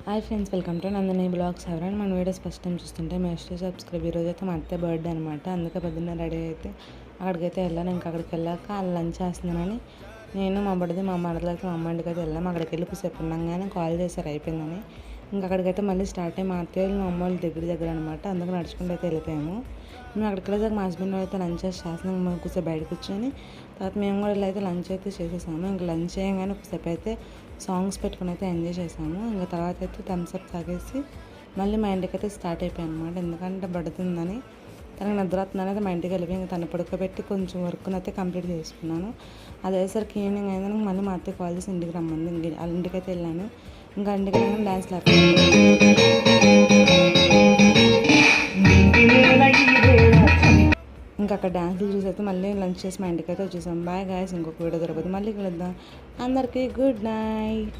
Hi friends, welcome to Nandini blogs. ఎవరైనా మన videos first time చూస్తుంటే మస్ట్ సబ్స్క్రైబ్. ఈరోజు అయితే మా అత్తే బర్త్డే అనమాట. అందుకే పొద్దున్న రెడీ అయితే అక్కడికైతే వెళ్ళాను. ఇంకా అక్కడికి వెళ్ళాక లంచ్ చేస్తున్నానని నేను మా బడిది మా మరదలైతే మా అమ్మ ఇంటికి అయితే వెళ్ళాము. అక్కడికి వెళ్ళి కూసేపు ఉన్నాగానే కాల్ చేశారు అయిపోయిందని. ఇంకా అక్కడికైతే మళ్ళీ స్టార్ట్ అయ్యి మా అత్తయ్య మా అమ్మ వాళ్ళ దగ్గర అనమాట. అందుకు నడుచుకుంటూ అయితే వెళ్ళిపోయాము. మేము అక్కడికి వెళ్ళేదాకా మా హస్బెండ్ అయితే లంచ్ చేస్తున్నాం. మేము కూర్చో బయట కూర్చొని తర్వాత మేము కూడా ఇలా అయితే లంచ్ అయితే చేసేసాము. ఇంకా లంచ్ చేయగానే ఒకసేపు అయితే సాంగ్స్ పెట్టుకుని అయితే ఎంజాయ్ చేసాము. ఇంకా తర్వాత అయితే థమ్స్అప్ తాగేసి మళ్ళీ మా ఇంటికి అయితే స్టార్ట్ అయిపోయాయి అనమాట. ఎందుకంటే పడుతుందని తనకు నిద్ర వస్తుందని అయితే మా ఇంటికి వెళ్ళిపోయి ఇంకా తను పడుకోబెట్టి కొంచెం వర్క్ని అయితే కంప్లీట్ చేసుకున్నాను. అది అయ్యేసరికి ఈవినింగ్ అయిందని మళ్ళీ మా అత్తయ్య కాల్ చేసి ఇంటికి రమ్మంది. వాళ్ళ ఇంటికి అయితే వెళ్ళాను. ఇంకా ఇంటికి వెళ్ళాను డ్యాన్స్ ఇంకా అక్కడ డ్యాన్సులు చూసి అయితే మళ్ళీ లంచ్ చేసి మా ఇంటికి అయితే వచ్చేసాం. బాయ్ గాయస్, ఇంకొక వీడియో దొరకదు. మళ్ళీ కలుద్దాం. అందరికీ గుడ్ నైట్.